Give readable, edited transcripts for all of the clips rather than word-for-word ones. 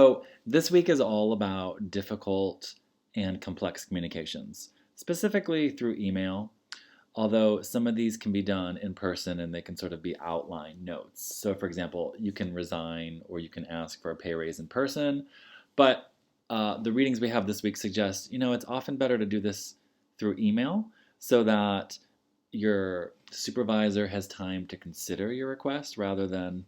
So, this week is all about difficult and complex communications, specifically through email, although some of these can be done in person and they can sort of be outline notes. So, for example, you can resign or you can ask for a pay raise in person, but the readings we have this week suggest, it's often better to do this through email so that your supervisor has time to consider your request rather than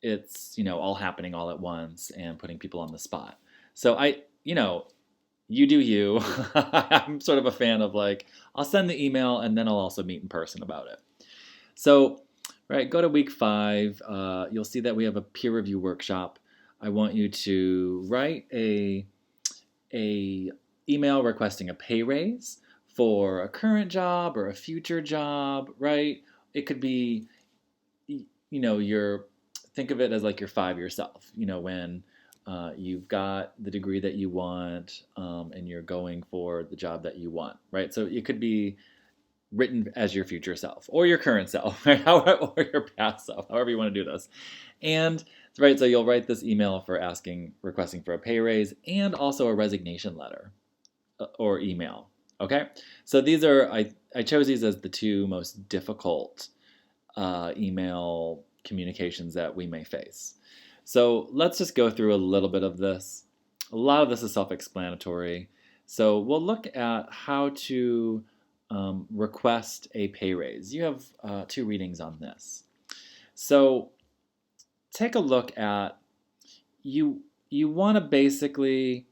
it's all happening all at once and putting people on the spot. So you do you. I'm sort of a fan of like I'll send the email and then I'll also meet in person about it. So right, go to week 5. You'll see that we have a peer review workshop. I want you to write a email requesting a pay raise for a current job or a future job. Right, it could be your think of it as like your 5-year self. When you've got the degree that you want and you're going for the job that you want, right? So it could be written as your future self or your current self, right? Or your past self, however you want to do this. And right, so you'll write this email for requesting for a pay raise and also a resignation letter or email. Okay, so I chose these as the two most difficult email communications that we may face. So let's just go through a little bit of this. A lot of this is self-explanatory. So we'll look at how to request a pay raise. You have 2 readings on this. So take a look at you. You want to basically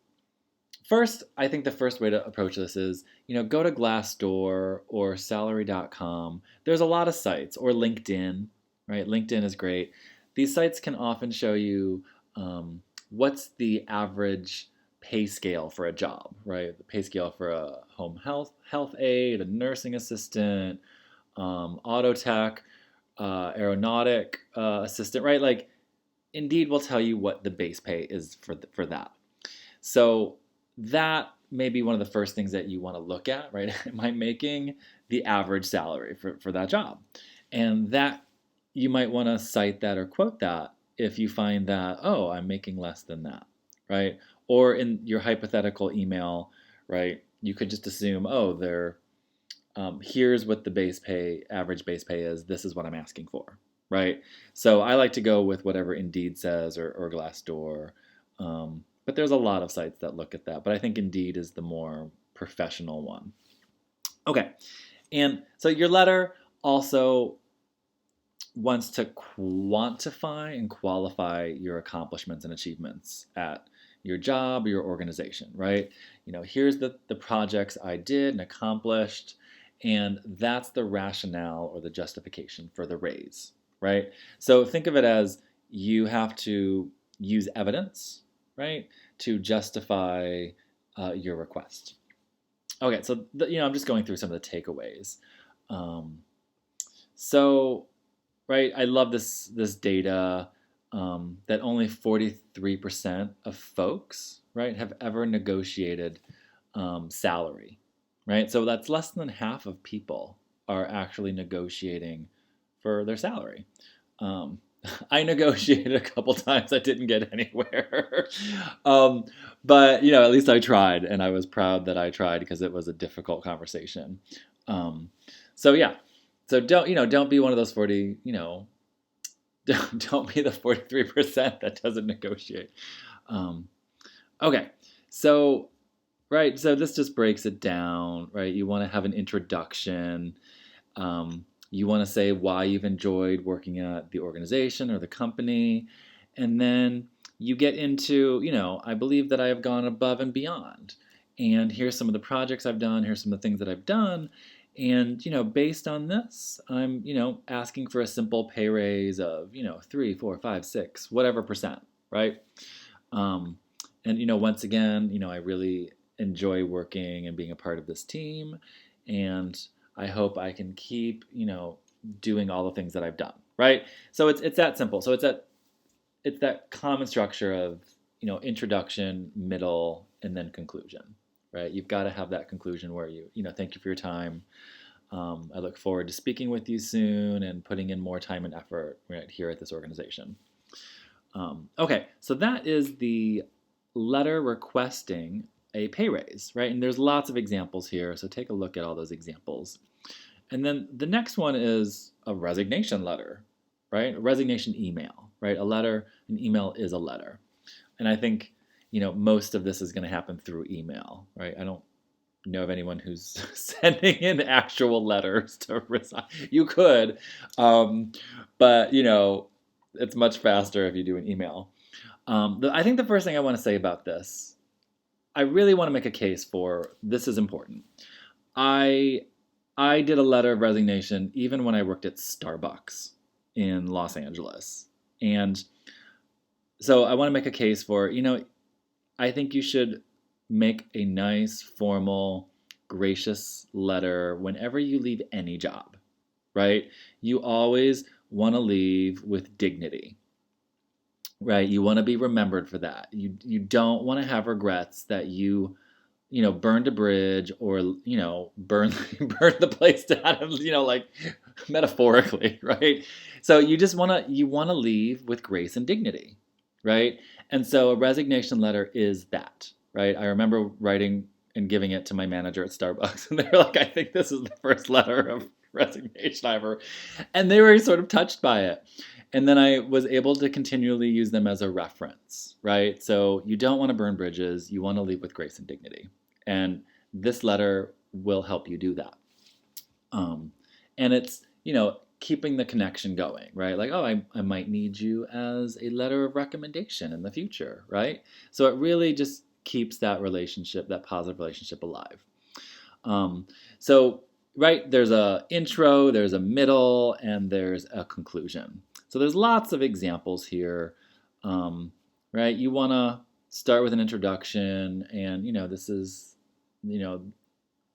first. I think the first way to approach this is go to Glassdoor or Salary.com. There's a lot of sites or LinkedIn. Right, LinkedIn is great. These sites can often show you what's the average pay scale for a job, right? The pay scale for a home health aide, a nursing assistant, auto tech, aeronautic assistant, right? Like Indeed will tell you what the base pay is for that. So that may be one of the first things that you want to look at, right? Am I making the average salary for that job? And that you might want to cite that or quote that if you find that, oh, I'm making less than that, right? Or in your hypothetical email, right, you could just assume, oh, here's what the average base pay is. This is what I'm asking for, right? So I like to go with whatever Indeed says or Glassdoor. But there's a lot of sites that look at that. But I think Indeed is the more professional one. Okay. And so your letter also wants to quantify and qualify your accomplishments and achievements at your job, your organization, right? Here's the projects I did and accomplished, and that's the rationale or the justification for the raise, right? So think of it as you have to use evidence, right, to justify your request. Okay, so I'm just going through some of the takeaways. Um, so right? I love this data that only 43% of folks, right, have ever negotiated salary, right? So that's less than half of people are actually negotiating for their salary. Um, I negotiated a couple times. I didn't get anywhere, but at least I tried, and I was proud that I tried because it was a difficult conversation. Um, so yeah, so don't be one of those 40, don't be the 43% that doesn't negotiate. Um, okay, so right, so this just breaks it down, right? You want to have an introduction. You want to say why you've enjoyed working at the organization or the company, and then you get into, I believe that I have gone above and beyond. And here's some of the projects I've done. Here's some of the things that I've done. And, based on this, I'm, asking for a simple pay raise of, 3, 4, 5, 6, whatever percent, right? Um, and, once again, I really enjoy working and being a part of this team. And I hope I can keep, doing all the things that I've done, right? So it's that simple. So it's that common structure of, introduction, middle, and then conclusion, right? You've got to have that conclusion where thank you for your time. I look forward to speaking with you soon and putting in more time and effort right here at this organization. Okay, so that is the letter requesting a pay raise, right? And there's lots of examples here, so take a look at all those examples. And then the next one is a resignation letter, right? A resignation email, right? A letter, an email is a letter. And I think, most of this is going to happen through email, right? I don't know of anyone who's sending in actual letters to resign. You could, but, it's much faster if you do an email. I think the first thing I want to say about this, I really want to make a case for this is important. I did a letter of resignation even when I worked at Starbucks in Los Angeles. And so I want to make a case for, I think you should make a nice, formal, gracious letter whenever you leave any job, right? You always want to leave with dignity, right? You want to be remembered for that. You don't want to have regrets that burned a bridge or, burn the place down, like metaphorically, right? So you want to leave with grace and dignity, right? And so a resignation letter is that, right? I remember writing and giving it to my manager at Starbucks, and they were like, I think this is the first letter of resignation I ever, and they were sort of touched by it. And then I was able to continually use them as a reference, right? So you don't want to burn bridges. You want to leave with grace and dignity. And this letter will help you do that. And it's, keeping the connection going, right? Like, oh, I might need you as a letter of recommendation in the future, right? So it really just keeps that relationship, that positive relationship alive. So, right, there's a intro, there's a middle, and there's a conclusion. So there's lots of examples here, right? You want to start with an introduction, and this is,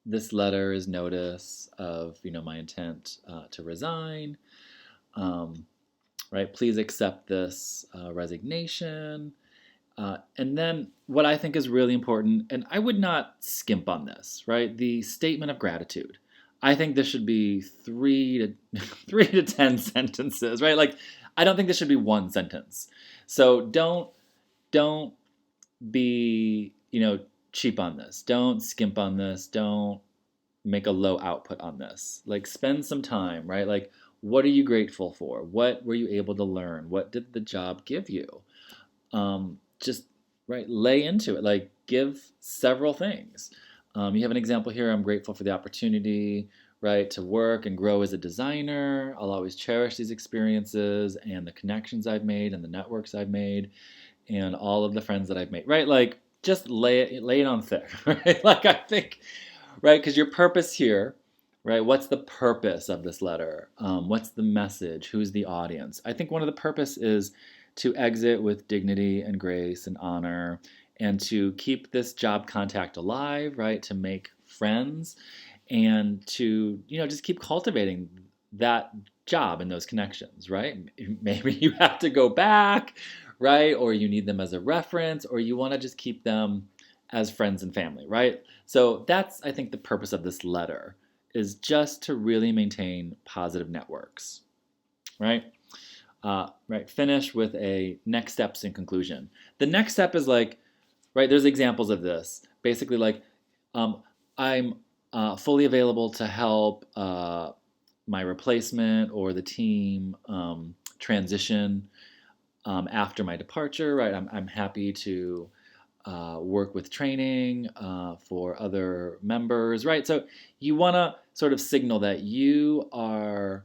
this letter is notice of my intent to resign. Right? Please accept this resignation. And then what I think is really important, and I would not skimp on this, right? The statement of gratitude. I think this should be 3 to 10 sentences, right? Like, I don't think this should be one sentence. So don't be, cheap on this. Don't skimp on this. Don't make a low output on this. Like, spend some time, right? Like, what are you grateful for? What were you able to learn? What did the job give you? Just, right, lay into it. Like, give several things. You have an example here. I'm grateful for the opportunity, right, to work and grow as a designer. I'll always cherish these experiences and the connections I've made and the networks I've made and all of the friends that I've made, right? Like, just lay it on thick, right? Like, I think, right, because your purpose here, right, what's the purpose of this letter? What's the message? Who's the audience? I think one of the purpose is to exit with dignity and grace and honor and to keep this job contact alive, right, to make friends and to, just keep cultivating that job and those connections, right? Maybe you have to go back, right? Or you need them as a reference, or you want to just keep them as friends and family, right? So that's, I think, the purpose of this letter is just to really maintain positive networks, right? Right. Finish with a next steps in conclusion. The next step is like, right, there's examples of this. Basically, like, I'm fully available to help my replacement or the team transition after my departure, right? I'm happy to work with training for other members, right? So you want to sort of signal that you are,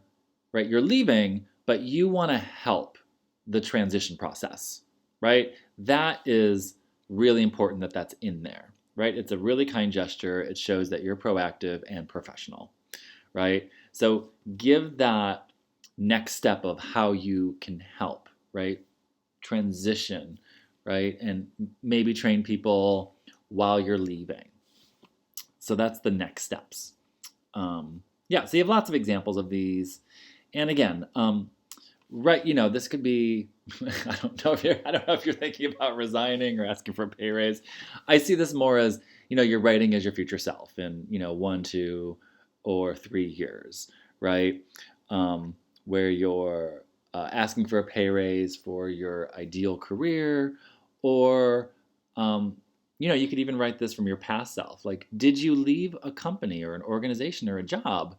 right, you're leaving, but you want to help the transition process, right? That is really important that that's in there, right? It's a really kind gesture. It shows that you're proactive and professional, right? So give that next step of how you can help, right? Transition, right? And maybe train people while you're leaving. So that's the next steps. So you have lots of examples of these. And again, right, this could be, I don't know if you're thinking about resigning or asking for a pay raise. I see this more as, you're writing as your future self in, 1, 2, or 3 years, right? Where you're asking for a pay raise for your ideal career, or you could even write this from your past self. Like, did you leave a company or an organization or a job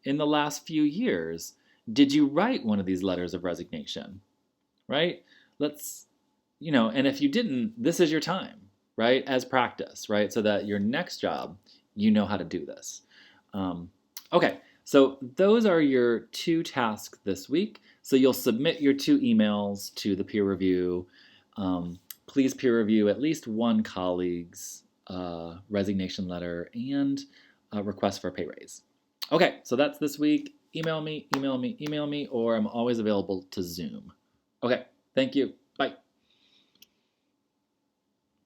in the last few years? Did you write one of these letters of resignation? Right? Let's, and if you didn't, this is your time, right? As practice, right? So that your next job, you know how to do this. Okay, so those are your 2 tasks this week. So you'll submit your 2 emails to the peer review. Please peer review at least one colleague's resignation letter and a request for a pay raise. Okay, so that's this week. Email me, or I'm always available to Zoom. Okay, thank you.